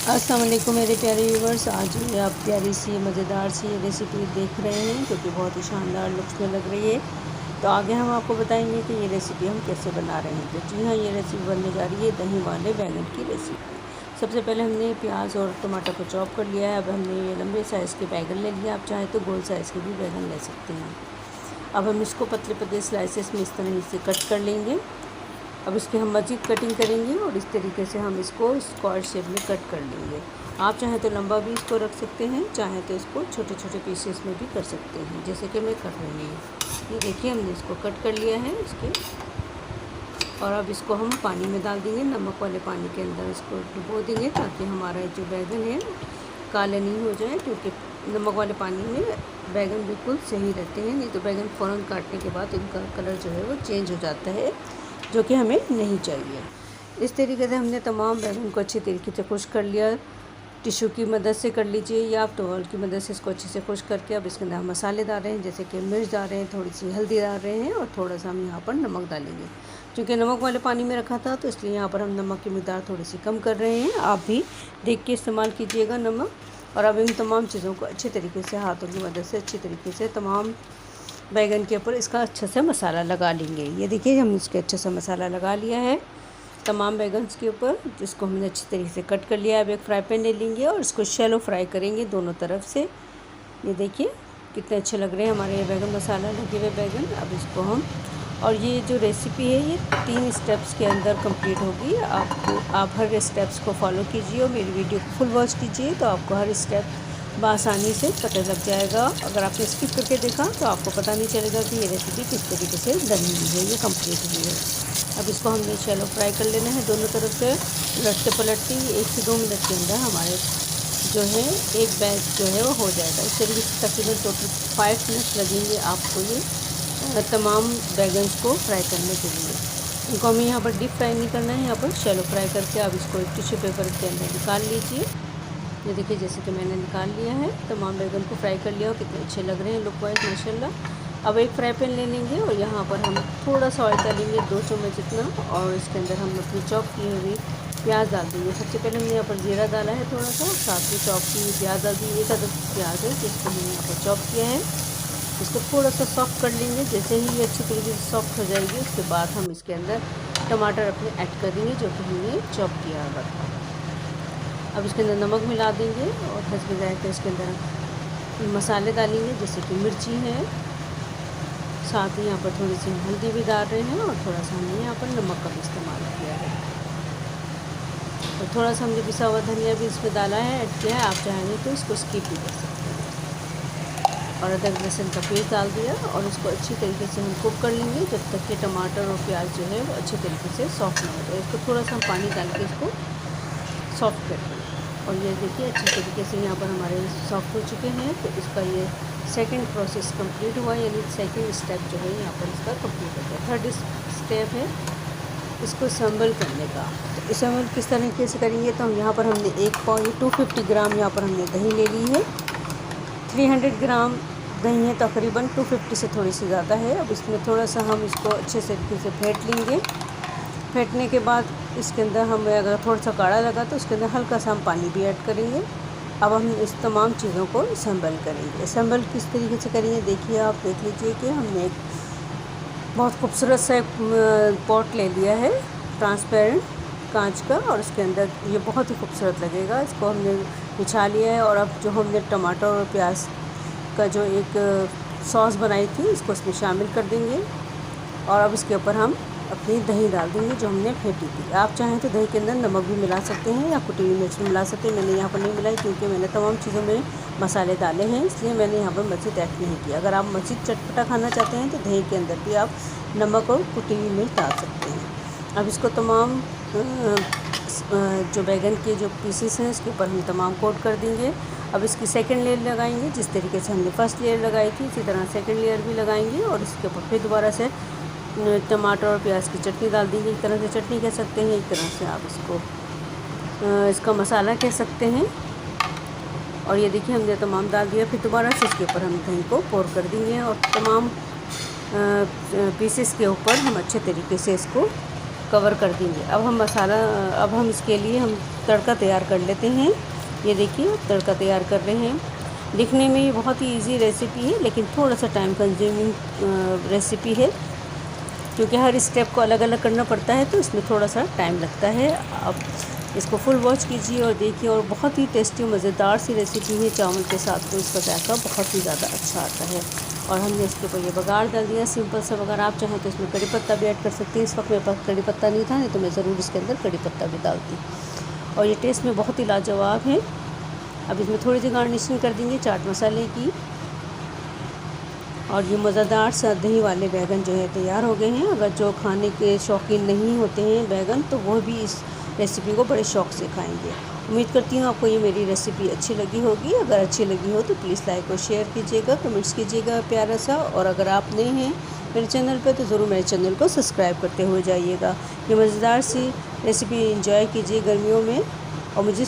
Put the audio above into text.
अस्सलाम वालेकुम मेरे प्यारे व्यूवर्स। आज आप प्यारी सी मज़ेदार सी रेसिपी देख रहे हैं जो कि बहुत ही शानदार लुक्स में लग रही है। तो आगे हम आपको बताएंगे कि ये रेसिपी हम कैसे बना रहे हैं। तो जी हाँ, ये रेसिपी बनने जा रही है दही वाले बैंगन की रेसिपी। सबसे पहले हमने प्याज और टमाटर को चॉप कर लिया है। अब हमने ये लंबे साइज़ के बैगन ले लिया। आप चाहें तो गोल साइज़ के भी बैगन ले सकते हैं। अब हम इसको पतले पतले स्लाइसेस में इस तरह से कट कर लेंगे। अब इसकी हम मज़ीद कटिंग करेंगे और इस तरीके से हम इसको स्क्वायर शेप में कट कर लेंगे। आप चाहें तो लंबा भी इसको रख सकते हैं, चाहें तो इसको छोटे छोटे पीसेस में भी कर सकते हैं, जैसे कि मैं कर रही हूँ। ये देखिए, हमने इसको कट कर लिया है इसके। और अब इसको हम पानी में डाल देंगे, नमक वाले पानी के अंदर इसको डुबो देंगे ताकि हमारा जो बैगन है काले नहीं हो जाए, क्योंकि नमक वाले पानी में बैगन बिल्कुल सही रहते हैं, नहीं तो बैगन फ़ौरन काटने के बाद इनका कलर जो है वो चेंज हो जाता है, जो कि हमें नहीं चाहिए। इस तरीके से हमने तमाम बैगन को अच्छी तरीके से खुश कर लिया। टिश्यू की मदद से कर लीजिए या आप टॉवल की मदद से इसको अच्छे से खुश करके अब इसके अंदर हम मसाले डाल रहे हैं, जैसे कि मिर्च डाल रहे हैं, थोड़ी सी हल्दी डाल रहे हैं और थोड़ा सा हम यहाँ पर नमक डालेंगे। क्योंकि नमक वाले पानी में रखा था तो इसलिए यहाँ पर हम नमक की मिक़दार थोड़ी सी कम कर रहे हैं। आप भी देख के इस्तेमाल कीजिएगा नमक। और अब इन तमाम चीज़ों को अच्छे तरीके से हाथों की मदद से अच्छी तरीके से तमाम बैगन के ऊपर इसका अच्छा से मसाला लगा लेंगे। ये देखिए, हमने इसके अच्छा सा मसाला लगा लिया है तमाम बैगन के ऊपर, जिसको हमने अच्छी तरीके से कट कर लिया है। अब एक फ्राई पैन ले लेंगे और इसको शैलो फ्राई करेंगे दोनों तरफ से। ये देखिए कितने अच्छे लग रहे हैं हमारे ये बैगन, मसाला लगे हुए बैगन। अब इसको हम, और ये जो रेसिपी है ये 3 स्टेप्स के अंदर कंप्लीट होगी। आप हर स्टेप्स को फॉलो कीजिए और मेरी वीडियो को फुल वॉच कीजिए, तो आपको हर स्टेप बआसानी से पता लग जाएगा। अगर आपने स्किप करके देखा तो आपको पता नहीं चलेगा कि ये रेसिपी किस तरीके से बनी हुई है, ये कंप्लीट हुई है। अब इसको हमने शैलो फ्राई कर लेना है दोनों तरफ से, उलटते पलटते 1 से 2 मिनट के अंदर हमारे जो है एक बैच जो है वो हो जाएगा। इस तरीके से तकरीबन टोटल 5 मिनट लगेंगे आपको ये तमाम बैगन्स को फ्राई करने के लिए। इनको हमें यहाँ पर डीप फ्राई नहीं करना है, यहाँ पर शैलो फ्राई करके अब इसको एक टिश्यू पेपर के अंदर निकाल लीजिए। ये देखिए, जैसे कि मैंने निकाल लिया है, तमाम बैगन को फ्राई कर लिया और कितने अच्छे लग रहे हैं लुक वाइज माशाल्लाह। अब एक फ्राई पैन ले लेंगे और यहाँ पर हम थोड़ा सा ऑयल डालेंगे 2 चम्मच जितना, और इसके अंदर हम अपनी चॉप की हुई प्याज डाल देंगे। सबसे पहले हमने यहाँ पर जीरा डाला है थोड़ा सा, साथ में चॉप की प्याज डाल दी। 1 अदद प्याज है जिसको हमने यहाँ पर चॉप किया है। इसको थोड़ा सा सॉफ्ट कर लेंगे। जैसे ही ये अच्छी तरीके से सॉफ्ट हो जाएगी उसके बाद हम इसके अंदर टमाटर अपने ऐड कर देंगे जो कि हमने चॉप किया हुआ था। अब इसके अंदर नमक मिला देंगे और हस्बे जायके इसके अंदर मसाले डालेंगे, जैसे कि मिर्ची है, साथ ही यहाँ पर थोड़ी सी हल्दी भी डाल रहे हैं और थोड़ा सा हमने यहाँ पर नमक का भी इस्तेमाल किया है। और थोड़ा सा हमने पिसा हुआ धनिया भी इसमें डाला है, ऐड किया है। आप चाहेंगे तो इसको स्किप भी कर सकते हैं। और अदरक लहसुन का पेस्ट डाल दिया और इसको अच्छी तरीके से हम कुक कर लेंगे जब तक कि टमाटर और प्याज जो है वो अच्छे तरीके से सॉफ्ट ना हो जाए। इसको थोड़ा सा हम पानी डाल के इसको सॉफ्ट कर दें। और ये देखिए अच्छी तरीके से यहाँ पर हमारे सॉफ्ट हो चुके हैं। तो इसका ये सेकंड प्रोसेस कंप्लीट हुआ, यानी सेकंड स्टेप जो है यहाँ पर इसका कंप्लीट हो गया। थर्ड स्टेप है इसको असम्बल करने का। तो असम्बल किस तरीके से करेंगे, तो हम यहाँ पर हमने 250 ग्राम यहाँ पर हमने दही ले ली है। 300 ग्राम दही है तकरीबन, 250 से थोड़ी सी ज़्यादा है। अब इसमें थोड़ा सा हम इसको अच्छे तरीके से फेंट लेंगे। फेंटने के बाद इसके अंदर हम, अगर थोड़ा सा काढ़ा लगा तो उसके अंदर हल्का सा हम पानी भी ऐड करेंगे। अब हम इस तमाम चीज़ों को असम्बल करेंगे। असम्बल किस तरीके से करेंगे, देखिए आप देख लीजिए कि हमने एक बहुत खूबसूरत सा एक पॉट ले लिया है ट्रांसपेरेंट कांच का, और उसके अंदर ये बहुत ही खूबसूरत लगेगा। इसको हमने बिछा लिया है और अब जो हमने टमाटर और प्याज का जो एक सॉस बनाई थी इसको इसमें शामिल कर देंगे। और अब इसके ऊपर हम अपनी दही डाल देंगे जो हमने फेंटी थी। आप चाहें तो दही के अंदर नमक भी मिला सकते हैं या कुटी हुई मिर्च भी मिला सकते हैं। मैंने यहाँ पर नहीं मिलाई क्योंकि मैंने तमाम चीज़ों में मसाले डाले हैं, इसलिए मैंने यहाँ पर मज़ीद ऐड नहीं किया। अगर आप मज़ीद चटपटा खाना चाहते हैं तो दही के अंदर भी आप नमक और कुटी हुई मिर्च डाल सकते हैं। अब इसको तमाम जो बैगन के जो पीसेस हैं इसके ऊपर हम तमाम कोट कर देंगे। अब इसकी सेकंड लेयर लगाएंगे, जिस तरीके से हमने फर्स्ट लेयर लगाई थी इसी तरह सेकंड लेयर भी लगाएंगे। और इसके ऊपर फिर दोबारा से टमाटर और प्याज की चटनी डाल देंगे। एक तरह से चटनी कह सकते हैं, एक तरह से आप इसका मसाला कह सकते हैं। और ये देखिए हमने तमाम डाल दिया। फिर दोबारा से इसके ऊपर हम दही को पोर कर देंगे और तमाम पीसेस के ऊपर हम अच्छे तरीके से इसको कवर कर देंगे। अब हम इसके लिए हम तड़का तैयार कर लेते हैं। ये देखिए तड़का तैयार कर रहे हैं। दिखने में ये बहुत ही इजी रेसिपी है, लेकिन थोड़ा सा टाइम कंज्यूमिंग रेसिपी है, क्योंकि हर स्टेप को अलग अलग करना पड़ता है, तो इसमें थोड़ा सा टाइम लगता है। आप इसको फुल वॉच कीजिए और देखिए, और बहुत ही टेस्टी मज़ेदार सी रेसिपी है। चावल के साथ तो इसका जायका बहुत ही ज़्यादा अच्छा आता है। और हमने इसके ऊपर ये बघार डाल दिया सिंपल सा। अगर आप चाहें तो इसमें कड़ी पत्ता भी ऐड कर सकते हैं। इस वक्त मेरे पास कड़ी पत्ता नहीं था, नहीं तो मैं ज़रूर इसके अंदर कड़ी पत्ता भी डालती। और ये टेस्ट में बहुत ही लाजवाब है। अब इसमें थोड़ी सी गार्निशिंग कर देंगे चाट मसाले की। और ये मज़ेदार सा दही वाले बैगन जो है तैयार हो गए हैं। अगर जो खाने के शौकीन नहीं होते हैं बैगन, तो वो भी इस रेसिपी को बड़े शौक़ से खाएंगे। उम्मीद करती हूँ आपको ये मेरी रेसिपी अच्छी लगी होगी। अगर अच्छी लगी हो तो प्लीज़ लाइक और शेयर कीजिएगा, कमेंट्स कीजिएगा प्यारा सा। और अगर आप नए हैं मेरे चैनल पे तो ज़रूर मेरे चैनल को सब्सक्राइब करते हुए जाइएगा। ये मज़ेदार सी रेसिपी एंजॉय कीजिए गर्मियों में, और मुझे